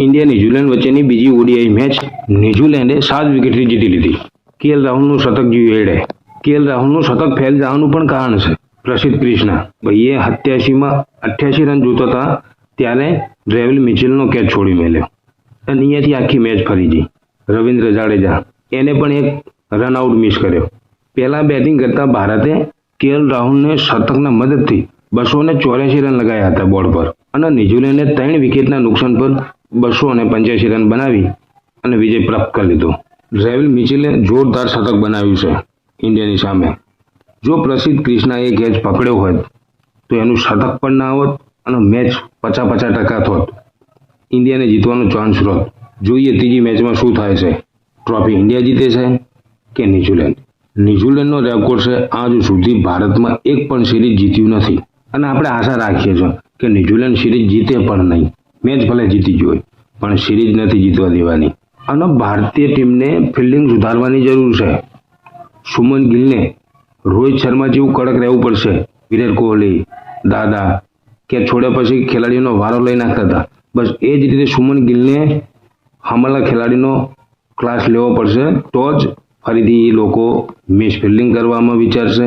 India New Zealand વચ્ચેની બીજી ODI match ન્યુઝીલેન્ડે 7 વિકેટથી જીતી લીધી। કેએલ રાહુલનું શતક જોયું એડે। કેએલ રાહુલનું શતક ફેલ જવાનું પણ કારણ છે પ્રસિદ્ધ ક્રિષ્ના। ભાઈએ 87માં 88 રન જોતા હતા ત્યારે ડ્રેવિલ મિચેલનો કેચ છોડી મેલ્યો અને અહીંયાથી આખી મેચ ફરી ગઈ। રવિન્દ્ર જાડેજા એને પણ એક રન આઉટ મિસ કર્યો। પહેલા બેટિંગ કરતા ભારતે કેએલ રાહુલને શતકના મદદથી 284 રન લગાવ્યા હતા બોર્ડ પર અને ન્યુઝીલેન્ડે 3 વિકેટના નુકસાન પર 285 રન બનાવી અને વિજય પ્રાપ્ત કરી લીધો। ડ્રેવિલ મિચેલે જોરદાર શતક બનાવ્યું છે ઇન્ડિયાની સામે। જો પ્રસિદ્ધ ક્રિષ્નાએ કેચ પકડ્યો હોત તો એનું શતક પણ ના હોત અને મેચ 50% થોત। ઇન્ડિયાને જીતવાનો ચાન્સ હોત। જોઈએ ત્રીજી મેચમાં શું થાય છે। ટ્રોફી ઇન્ડિયા જીતે છે કે ન્યુઝીલેન્ડ? ન્યુઝીલેન્ડનો રેકોર્ડ છે આજ સુધી ભારતમાં એક પણ સિરીઝ જીત્યું નથી અને આપણે આશા રાખીએ છીએ કે ન્યુઝીલેન્ડ સિરીઝ જીતે પણ નહીં। મેચ ભલે જીતી જ હોય પણ સિરીઝ નથી જીતવા દેવાની અને ભારતીય ટીમને ફિલ્ડિંગ સુધારવાની જરૂર છે। સુમન ગિલને રોહિત શર્મા જેવું કડક રહેવું પડશે। વિરાટ કોહલી દાદા કેચ છોડ્યા પછી ખેલાડીઓનો વારો લઈ નાખતા હતા, બસ એ જ રીતે સુમન ગિલને હમણાં ખેલાડીનો ક્લાસ લેવો પડશે તો જ ફરીથી એ લોકો મિસ ફિલ્ડિંગ કરવામાં વિચારશે,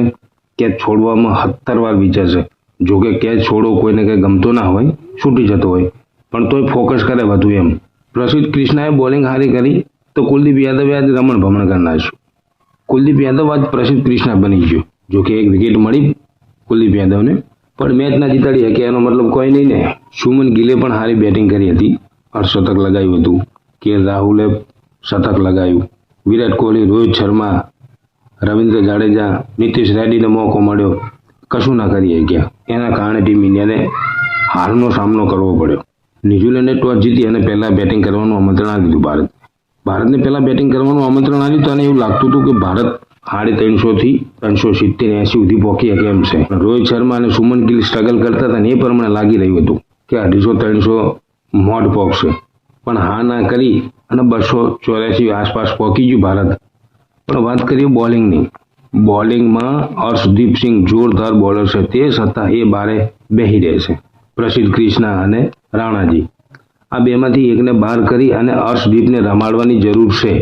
કેચ છોડવામાં 17 વાર વિચારશે। જોકે કેચ છોડો કોઈને કંઈ ગમતો ના હોય, છૂટી જતો હોય પણ તોય ફોકસ કરે વધુ એમ। પ્રસિદ્ધ ક્રિષ્નાએ બોલિંગ હારી કરી તો કુલદીપ યાદવે આજ રમણ ભમણ કરી નાખ્યું। કુલદીપ યાદવ આજ પ્રસિદ્ધ ક્રિષ્ના બની ગયો। જોકે એક વિકેટ મળી કુલદીપ યાદવને પણ મેચ ના જીતાડી શકે એનો મતલબ કોઈ નહીં ને। સુમન ગિલે પણ સારી બેટિંગ કરી હતી, અર્ધશતક લગાવ્યું હતું। કેએલ રાહુલે શતક લગાવ્યું। વિરાટ કોહલી, રોહિત શર્મા, રવિન્દ્ર જાડેજા, નીતિશ રેડ્ડીને મોકો મળ્યો, કશું ના કરી શક્યા। એના કારણે ટીમ ઇન્ડિયાને હારનો સામનો કરવો પડ્યો। ન્યુઝીલેન્ડે ટોસ જીતી અને પહેલા બેટિંગ કરવાનું આમંત્રણ આપ્યું ભારતને પહેલા બેટિંગ કરવાનું આમંત્રણ આપ્યું અને એવું લાગતું હતું કે ભારત 350 થી 370 80 સુધી પહોંચી શકે એમ છે। રોહિત શર્મા અને સુમન ગિલ સ્ટ્રગલ કરતા હતા ને એ પ્રમાણે લાગી રહ્યું હતું કે 250-300 મોડ પહોંચશે પણ હા ના કરી અને 284 આસપાસ પહોંચી ગયું ભારત। પણ વાત કરીએ બોલિંગની, બોલિંગમાં હર્ષદીપ સિંહ જોરદાર બોલર છે, તે છતાં એ બારે બેસી રહે છે। પ્રસિદ્ધ ક્રિષ્ના અને રાણાજી આ બેમાંથી એકને બહાર કરી અને હર્ષદીપને રમાડવાની જરૂર છે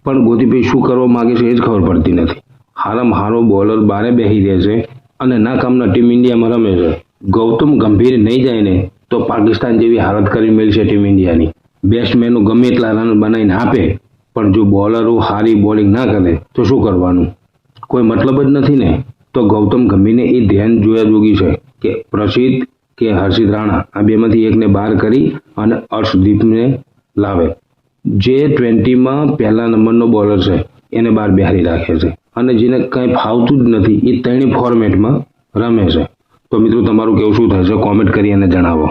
પણ ગોતીભાઈ શું કરવા માંગે છે એ જ ખબર પડતી નથી। હારામાં હારો બોલર બારે બેસી રહે છે અને ના કામના ટીમ ઇન્ડિયામાં રમે છે। ગૌતમ ગંભીર નહીં જાય ને તો પાકિસ્તાન જેવી હાલત કરી મેળશે ટીમ ઇન્ડિયાની। બેટ્સમેનો ગમે એટલા રન બનાવીને આપે પણ જો બોલરો સારી બોલિંગ ના કરે તો શું કરવાનું? કોઈ મતલબ જ નથી ને। તો ગૌતમ ગંભીરને એ ધ્યાન જોયા જોગી છે કે પ્રસિદ્ધ કે હર્ષિત રાણા આ બેમાંથી એકને બહાર કરી અને હર્ષદીપને લાવે। જે 20માં પહેલા નંબરનો બોલર છે એને બહાર બેહારી રાખે છે અને જેને કંઈ ફાવતું જ નથી એ ત્રણેય ફોર્મેટમાં રમે છે। તો મિત્રો તમારું કેવું શું થાય છે કોમેન્ટ કરી અને જણાવો।